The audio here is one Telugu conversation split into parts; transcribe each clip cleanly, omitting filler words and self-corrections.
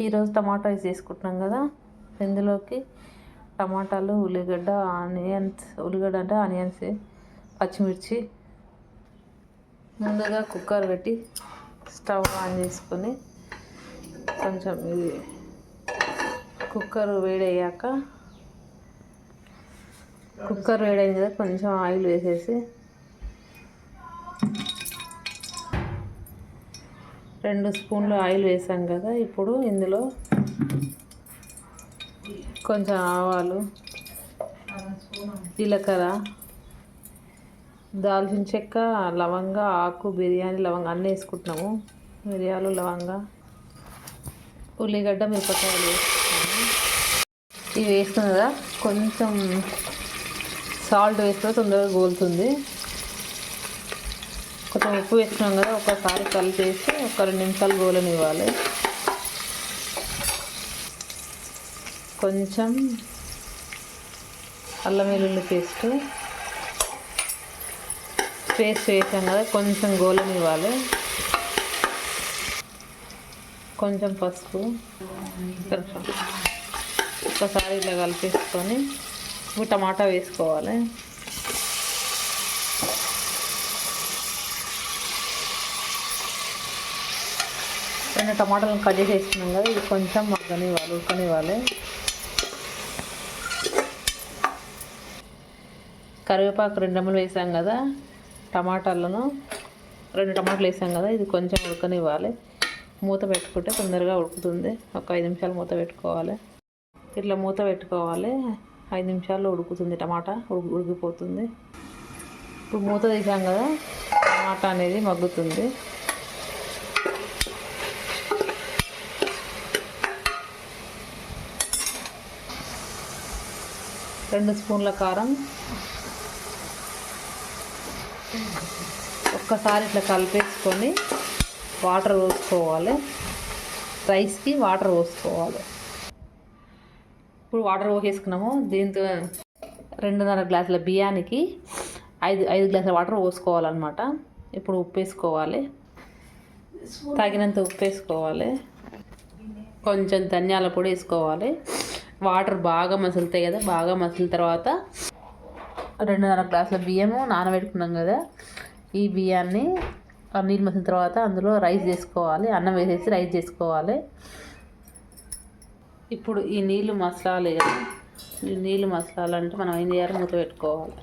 ఈరోజు టమాటా రైస్ చేసుకుంటున్నాం కదా. ఇందులోకి టమాటాలు, ఉల్లిగడ్డ అంటే ఆనియన్స్, పచ్చిమిర్చి. ముందుగా కుక్కర్ పెట్టి స్టవ్ ఆన్ చేసుకొని కొంచెం ఇది కుక్కర్ వేడయ్యాక కుక్కర్ వేడైంది కదా, కొంచెం ఆయిల్ వేసేసి 2 స్పూన్లు ఆయిల్ వేసాం కదా. ఇప్పుడు ఇందులో కొంచెం ఆవాలు, జీలకర్ర, దాల్చిన చెక్క, లవంగ, ఆకు, బిర్యానీ లవంగ అన్నీ వేసుకుంటున్నాము. మిరియాలు, లవంగ, ఉల్లిగడ్డ, మిరపకాయలు వేసుకున్నాము. ఇవి వేసుకున్న కదా, కొంచెం సాల్ట్ వేస్తే తొందరగా గోలుతుంది. కొంచెం ఉప్పు వేసుకున్నాం కదా, ఒకసారి కలిపేసి ఒక 2 నిమిషాలు గోలనివ్వాలి. కొంచెం అల్లం వెల్లుల్లి పేస్ట్ వేసాం కదా, కొంచెం గోలనివ్వాలి. కొంచెం పసుపు, ఒకసారి ఇలా కలిపేసుకొని ఇప్పుడు టమాటా వేసుకోవాలి. రెండు టమాటాలను కట్ చేసి వేసుకున్నాం కదా, ఇది కొంచెం ఉడకనివ్వాలి. కరివేపాకు 2 రెమ్మలు వేసాం కదా, టమాటాలను 2 టమాటాలు వేసాం కదా, ఇది కొంచెం ఉడకనివ్వాలి. మూత పెట్టుకుంటే తొందరగా ఉడుకుతుంది. ఒక 5 నిమిషాలు మూత పెట్టుకోవాలి. ఇట్లా మూత పెట్టుకోవాలి. 5 నిమిషాల్లో ఉడుకుతుంది. టమాటా ఉడికిపోతుంది. ఇప్పుడు మూత తీసాం కదా, టమాటా అనేది మగ్గుతుంది. రెండు స్పూన్ల కారం, ఒక్కసారి ఇట్లా కలిపేసుకొని వాటర్ పోసుకోవాలి. రైస్కి వాటర్ పోసుకోవాలి. ఇప్పుడు వాటర్ పోసేసుకున్నాము. దీంతో 2.5 గ్లాసుల బియ్యానికి 5 గ్లాసుల వాటర్ పోసుకోవాలన్నమాట. ఇప్పుడు ఉప్పు వేసుకోవాలి, తగినంత ఉప్పు వేసుకోవాలి. కొంచెం ధనియాల పొడి వేసుకోవాలి. వాటర్ బాగా మసులుతాయి కదా, బాగా మసిలిన తర్వాత 2.5 గ్లాసుల బియ్యము నానబెట్టుకున్నాం కదా, ఈ బియ్యాన్ని నీళ్ళు మసిలిన తర్వాత అందులో రైస్ చేసుకోవాలి. అన్నం వేసేసి రైస్ చేసుకోవాలి. ఇప్పుడు ఈ నీళ్ళు మసలాలి కదా, ఈ నీళ్ళు మసలాలంటే మనం ఏం చేయాలి, మూత పెట్టుకోవాలి.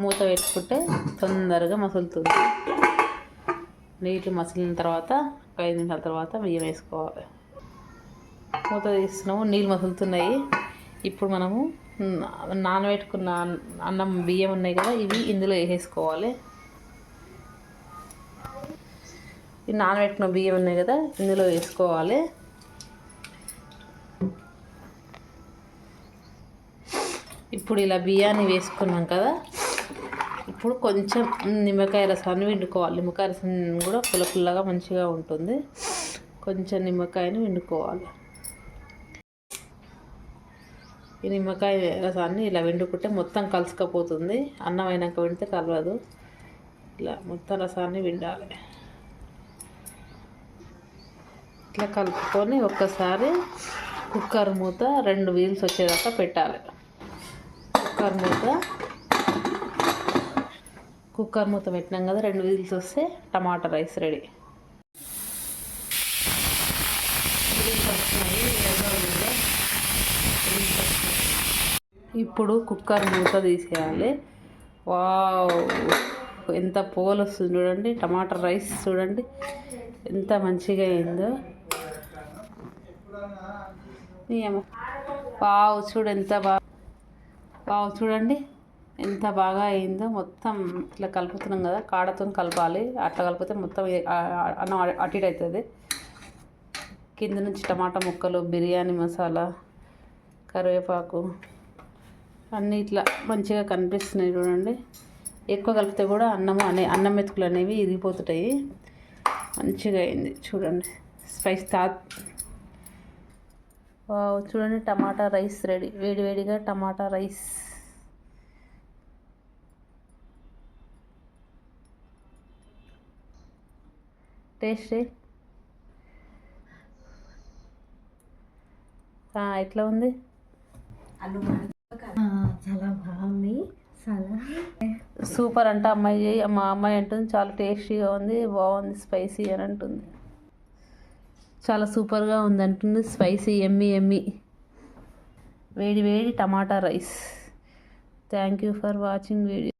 మూత పెట్టుకుంటే తొందరగా మసులుతుంది. నీళ్ళు మసిలిన తర్వాత 5 నిమిషాల తర్వాత బియ్యం వేసుకోవాలి. మూత తీస్తున్నాము, నీళ్ళు మసులుతున్నాయి. ఇప్పుడు మనము నానబెట్టుకున్న అన్నం బియ్యం ఉన్నాయి కదా, ఇవి ఇందులో వేసేసుకోవాలి. ఈ నానబెట్టుకున్న బియ్యం ఉన్నాయి కదా, ఇందులో వేసుకోవాలి. ఇప్పుడు ఇలా బియ్యాన్ని వేసుకున్నాం కదా, ఇప్పుడు కొంచెం నిమ్మకాయ రసాన్ని పిండుకోవాలి. నిమ్మకాయ రసం కూడా పుల్లగా మంచిగా ఉంటుంది. కొంచెం నిమ్మకాయని పిండుకోవాలి. ఈ నిమ్మకాయ రసాన్ని ఇలా పిండుకుంటే మొత్తం కలుసుకపోతుంది. అన్నం అయినాక పిండితే కలవదు. ఇలా మొత్తం రసాన్ని పిండాలి. ఇట్లా కలుపుకొని ఒక్కసారి కుక్కర్ మూత 2 విజిల్స్ వచ్చేదాకా పెట్టాలి. కుక్కర్ మూత పెట్టినాం కదా, 2 విజిల్స్ వస్తే టమాటా రైస్ రెడీ. ఇప్పుడు కుక్కర్ మూత తీసేయాలి. వావ్, ఎంత పొగలు వస్తుంది చూడండి. టమాటా రైస్ చూడండి ఎంత మంచిగా అయిందో. వావ్, చూడండి ఎంత బాగా అయిందో. మొత్తం ఇట్లా కలుపుతున్నాం కదా, కాడతో కలపాలి. అట్లా కలిపితే మొత్తం అన్నం అటు ఇటు అవుతుంది. కింద నుంచి టమాటా ముక్కలు, బిర్యానీ మసాలా, కరివేపాకు అన్నీ ఇట్లా మంచిగా కనిపిస్తున్నాయి చూడండి. ఎక్కువ కలిపితే కూడా అన్నం మెతుకులు అనేవి ఇరిగిపోతుంటాయి. మంచిగా అయింది చూడండి. స్పైస్ చూడండి, టమాటా రైస్ రెడీ. వేడివేడిగా టమాటా రైస్. టేస్ట్ ఎట్లా ఉంది? చాలా బాగుంది. చాలా సూపర్ అంట అమ్మాయి. మా అమ్మాయి అంటుంది చాలా టేస్టీగా ఉంది, బాగుంది, స్పైసీ అని అంటుంది. చాలా సూపర్గా ఉంది అంటుంది. స్పైసీ ఎమ్మి ఎమ్మి వేడి వేడి tomato rice. Thank you for watching video.